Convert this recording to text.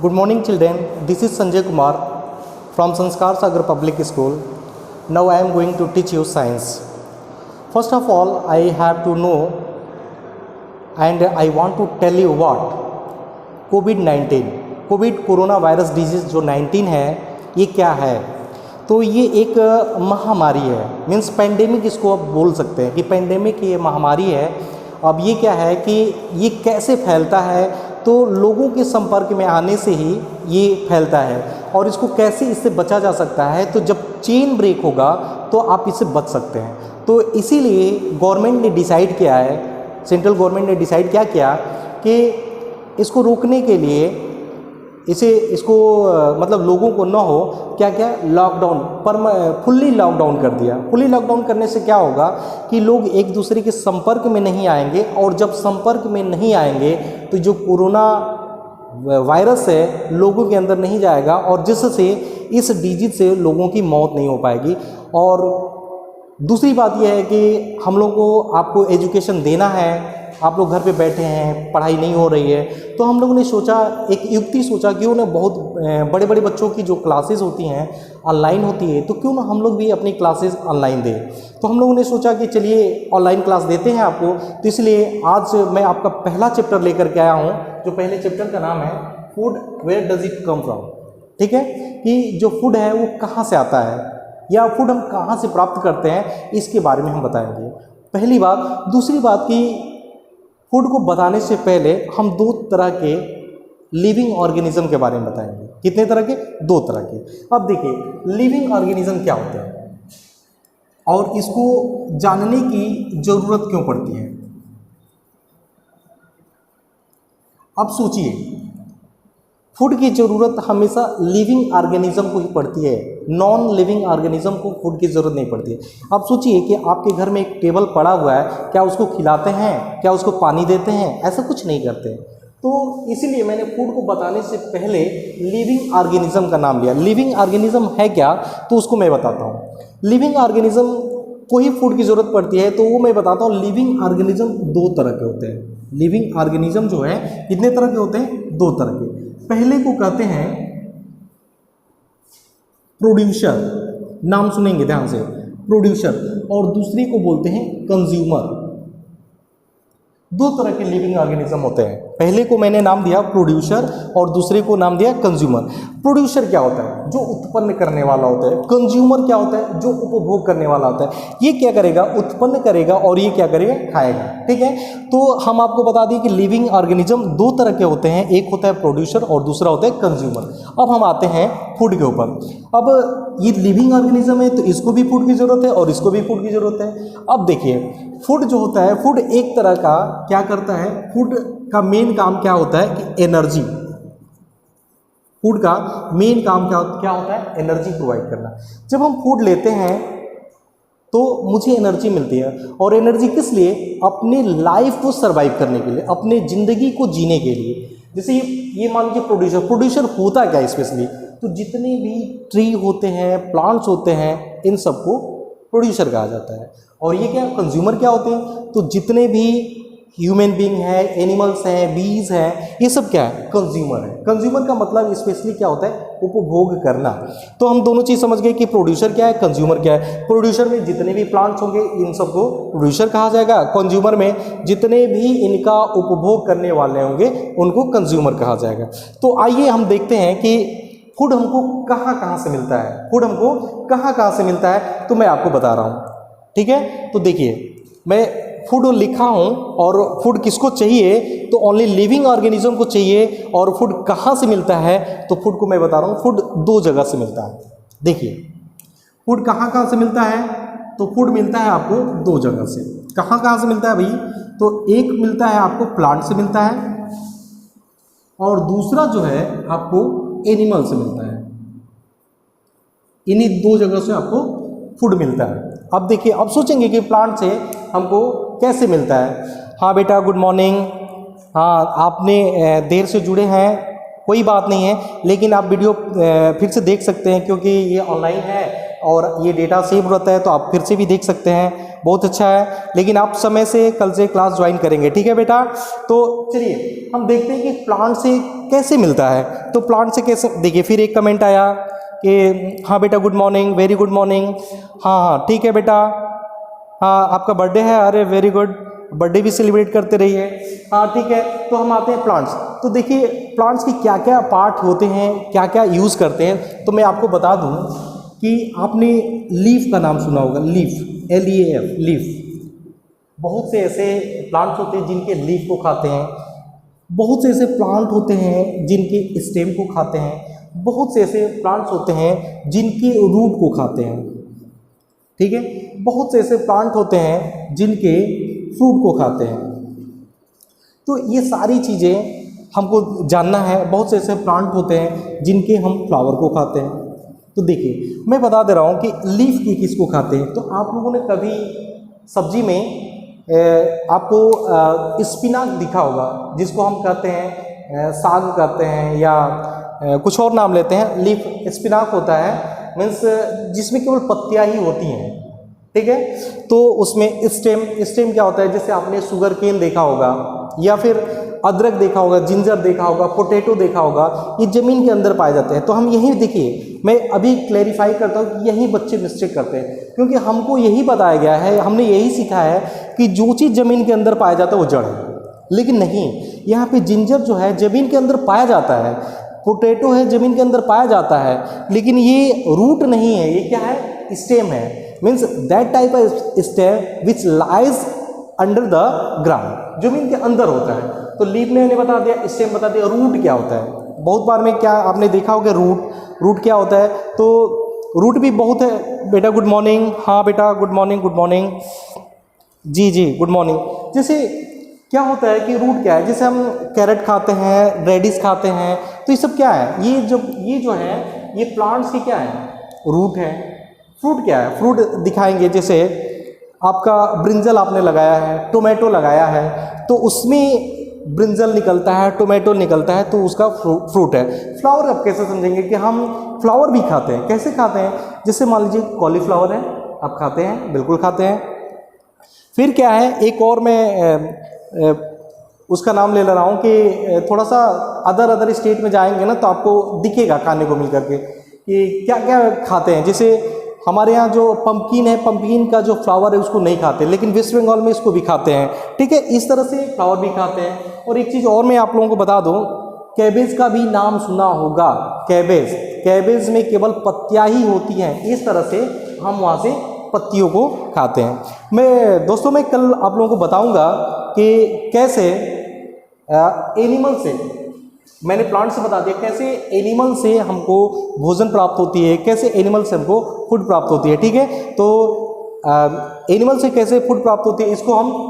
Good morning children, this is Sanjay Kumar from Sanskar Sagar Public School. Now I am going to teach you science. First of all, I have to know and I want to tell you what COVID-19, Covid corona virus disease जो 19 है ये क्या है। तो ये एक महामारी है, मीन्स पेंडेमिक इसको आप बोल सकते हैं कि पेंडेमिक ये महामारी है। अब ये क्या है कि ये कैसे फैलता है, तो लोगों के संपर्क में आने से ही ये फैलता है और इसको कैसे इससे बचा जा सकता है। तो जब चेन ब्रेक होगा तो आप इससे बच सकते हैं। तो इसीलिए गवर्नमेंट ने डिसाइड किया है, सेंट्रल गवर्नमेंट ने डिसाइड क्या किया कि इसको रोकने के लिए इसको मतलब लोगों को ना हो क्या क्या लॉकडाउन फुल्ली लॉकडाउन कर दिया। फुल्ली लॉकडाउन करने से क्या होगा कि लोग एक दूसरे के संपर्क में नहीं आएंगे और जब संपर्क में नहीं आएंगे तो जो कोरोना वायरस है लोगों के अंदर नहीं जाएगा और जिससे इस डिजीज से लोगों की मौत नहीं हो पाएगी। और दूसरी बात यह है कि हम लोग को आपको एजुकेशन देना है, आप लोग घर पे बैठे हैं, पढ़ाई नहीं हो रही है, तो हम लोगों ने सोचा, एक युक्ति सोचा क्यों ना बहुत बड़े बड़े बच्चों की जो क्लासेस होती हैं ऑनलाइन होती है, तो क्यों ना हम लोग भी अपनी क्लासेस ऑनलाइन दें। तो हम लोगों ने सोचा कि चलिए ऑनलाइन क्लास देते हैं आपको। तो इसलिए आज मैं आपका पहला चैप्टर लेकर के आया हूँ, जो पहले चैप्टर का नाम है food where does it come from. ठीक है, कि जो फूड है वो कहाँ से आता है या फूड हम कहाँ से प्राप्त करते हैं, इसके बारे में हम बताएंगे पहली बात। दूसरी बात कि फूड को बताने से पहले हम दो तरह के लिविंग ऑर्गेनिज्म के बारे में बताएंगे। कितने तरह के? दो तरह के। अब देखिए लिविंग ऑर्गेनिज्म क्या होते हैं और इसको जानने की ज़रूरत क्यों पड़ती है। अब सोचिए, फूड की ज़रूरत हमेशा लिविंग ऑर्गेनिज्म को ही पड़ती है, नॉन लिविंग ऑर्गेनिज्म को फूड की ज़रूरत नहीं पड़ती है। आप सोचिए कि आपके घर में एक टेबल पड़ा हुआ है, क्या उसको खिलाते हैं, क्या उसको पानी देते हैं? ऐसा कुछ नहीं करते। तो इसीलिए मैंने फूड को बताने से पहले लिविंग ऑर्गेनिज्म का नाम लिया। लिविंग ऑर्गेनिज्म है क्या, तो उसको मैं बताता हूँ। लिविंग ऑर्गेनिज्म को ही फूड की ज़रूरत पड़ती है, तो वो मैं बताता हूँ। लिविंग ऑर्गेनिज्म दो तरह के होते हैं। लिविंग ऑर्गेनिज्म जो है कितने तरह के होते हैं? दो तरह के। पहले को कहते हैं प्रोड्यूसर, नाम सुनेंगे ध्यान से, प्रोड्यूसर, और दूसरी को बोलते हैं कंज्यूमर। दो तरह के लिविंग ऑर्गेनिज्म होते हैं। पहले को मैंने नाम दिया प्रोड्यूसर और दूसरे को नाम दिया कंज्यूमर। प्रोड्यूसर क्या होता है? जो उत्पन्न करने वाला होता है। कंज्यूमर क्या होता है? जो उपभोग करने वाला होता है। ये क्या करेगा? उत्पन्न करेगा और ये क्या करेगा? खाएगा। ठीक है, तो हम आपको बता दें कि लिविंग ऑर्गेनिज्म दो तरह के होते हैं, एक होता है प्रोड्यूसर और दूसरा होता है कंज्यूमर। अब हम आते हैं फूड के ऊपर। अब ये लिविंग ऑर्गेनिज्म है तो इसको भी फूड की ज़रूरत है और इसको भी फूड की ज़रूरत है। अब देखिए फूड जो होता है, फूड एक तरह का क्या करता है, फूड का मेन काम क्या होता है कि एनर्जी। फूड का मेन काम क्या होता है? एनर्जी प्रोवाइड करना। जब हम फूड लेते हैं तो मुझे एनर्जी मिलती है, और एनर्जी किस लिए? अपने लाइफ को सरवाइव करने के लिए, अपने ज़िंदगी को जीने के लिए। जैसे ये मान लीजिए प्रोड्यूसर होता क्या स्पेशली, तो जितने भी ट्री होते हैं, प्लांट्स होते हैं, इन सबको प्रोड्यूसर कहा जाता है। और ये क्या कंज्यूमर क्या होते हैं? तो जितने भी ह्यूमन बीइंग है, एनिमल्स हैं, बीज हैं, ये सब क्या है? कंज्यूमर है। कंज्यूमर का मतलब स्पेशली क्या होता है? उपभोग करना। तो हम दोनों चीज़ समझ गए कि प्रोड्यूसर क्या है, कंज्यूमर क्या है। प्रोड्यूसर में जितने भी प्लांट्स होंगे इन सबको प्रोड्यूसर कहा जाएगा। कंज्यूमर में जितने भी इनका उपभोग करने वाले होंगे उनको कंज्यूमर कहा जाएगा। तो आइए हम देखते हैं कि फूड हमको कहाँ कहाँ से मिलता है। फूड हमको कहाँ कहाँ से मिलता है, तो मैं आपको बता रहा हूँ। ठीक है, तो देखिए मैं फूड लिखा हूँ और फूड किसको चाहिए, तो ओनली लिविंग ऑर्गेनिज्म को चाहिए। और फूड कहाँ से मिलता है, तो फूड को मैं बता रहा हूँ, फूड दो जगह से मिलता है। देखिए फूड कहाँ कहाँ से मिलता है, तो फूड मिलता है आपको दो जगह से। कहाँ कहाँ से मिलता है भाई, तो एक मिलता है आपको प्लांट से मिलता है और दूसरा जो है आपको एनिमल से मिलता है। इन्हीं दो जगह से आपको फूड मिलता है। अब देखिए, अब सोचेंगे कि प्लांट से हमको कैसे मिलता है। हाँ बेटा गुड मॉर्निंग, हाँ आपने देर से जुड़े हैं, कोई बात नहीं है, लेकिन आप वीडियो फिर से देख सकते हैं क्योंकि ये ऑनलाइन है और ये डेटा सेव रहता है, तो आप फिर से भी देख सकते हैं। बहुत अच्छा है, लेकिन आप समय से कल से क्लास ज्वाइन करेंगे, ठीक है बेटा। तो चलिए हम देखते हैं कि प्लांट से कैसे मिलता है। तो प्लांट से कैसे, देखिए फिर एक कमेंट आया कि हाँ बेटा good morning, very good morning, हाँ हाँ ठीक है बेटा, हाँ आपका बर्थडे है, अरे वेरी गुड, बर्थडे भी सेलिब्रेट करते रहिए, हाँ ठीक है। तो हम आते हैं प्लांट्स। तो देखिए प्लांट्स के क्या क्या पार्ट होते हैं, क्या क्या यूज़ करते हैं। तो मैं आपको बता दूं कि आपने लीफ का नाम सुना होगा, लीफ, LEAF, लीफ। बहुत से ऐसे प्लांट्स होते हैं जिनके लीफ को खाते हैं, बहुत से ऐसे प्लांट होते हैं जिनके स्टेम को खाते हैं, बहुत से ऐसे प्लांट्स होते हैं जिनके रूट को खाते हैं, ठीक है। बहुत से ऐसे प्लांट होते हैं जिनके फ्रूट को खाते हैं। तो ये सारी चीज़ें हमको जानना है। बहुत से ऐसे प्लांट होते हैं जिनके हम फ्लावर को खाते हैं। तो देखिए मैं बता दे रहा हूँ कि लीफ की किसको खाते हैं। तो आप लोगों ने कभी सब्जी में आपको स्पिनाच दिखा होगा, जिसको हम कहते हैं साग कहते हैं, या कुछ और नाम लेते हैं। लीफ स्पिनाच होता है, मीन्स जिसमें केवल पत्तियाँ ही होती हैं, ठीक है। तो उसमें स्टेम क्या होता है, जैसे आपने शुगर केन देखा होगा, या फिर अदरक देखा होगा, जिंजर देखा होगा, पोटैटो देखा होगा, ये ज़मीन के अंदर पाए जाते हैं। तो हम यही देखिए, मैं अभी क्लैरिफाई करता हूँ कि यही बच्चे मिस्टेक करते हैं, क्योंकि हमको यही बताया गया है, हमने यही सीखा है कि जो चीज़ ज़मीन के अंदर पाया जाता है वो जड़ है, लेकिन नहीं, यहाँ पे जिंजर जो है ज़मीन के अंदर पाया जाता है, पोटैटो है ज़मीन के अंदर पाया जाता है, लेकिन ये रूट नहीं है, ये क्या है, स्टेम है। Means that type of stem which lies under the ground, जमीन के अंदर होता है। तो लीफ ने मैंने बता दिया, स्टेम बता दिया, रूट क्या होता है। बहुत बार में क्या आपने देखा होगा, रूट क्या होता है। तो रूट भी बहुत है बेटा। गुड मॉर्निंग, हाँ बेटा गुड मॉर्निंग, गुड मॉर्निंग, जी जी गुड मॉर्निंग। जैसे क्या होता है कि रूट क्या है, जैसे हम कैरेट खाते हैं, रेडिश खाते हैं, तो ये सब क्या है, ये जो है ये प्लांट्स की क्या है, रूट है। फ्रूट क्या है, फ्रूट दिखाएंगे, जैसे आपका ब्रिंजल आपने लगाया है, टोमेटो लगाया है, तो उसमें ब्रिंजल निकलता है, टोमेटो निकलता है, तो उसका फ्रूट है। फ्लावर आप कैसे समझेंगे कि हम फ्लावर भी खाते हैं, कैसे खाते हैं, जैसे मान लीजिए कॉलीफ्लावर है, आप खाते हैं, बिल्कुल खाते हैं। फिर क्या है, एक और मैं उसका नाम ले रहा हूँ कि थोड़ा सा अदर स्टेट में जाएंगे ना, तो आपको दिखेगा खाने को मिल करके कि क्या क्या खाते हैं। जैसे हमारे यहाँ जो पंपकिन है, पंपकिन का जो फ्लावर है उसको नहीं खाते, लेकिन वेस्ट बंगाल में इसको भी खाते हैं, ठीक है। इस तरह से फ्लावर भी खाते हैं। और एक चीज़ और मैं आप लोगों को बता दूँ, कैबेज का भी नाम सुना होगा, कैबेज में केवल पत्तियाँ ही होती हैं, इस तरह से हम वहाँ से पत्तियों को खाते हैं। मैं दोस्तों मैं कल आप लोगों को बताऊँगा कि कैसे एनिमल से, मैंने प्लांट से बता दिया कैसे एनिमल से हमको भोजन प्राप्त होती है, कैसे एनिमल से हमको फूड प्राप्त होती है, ठीक है। तो एनिमल से कैसे फूड प्राप्त होती है, इसको हम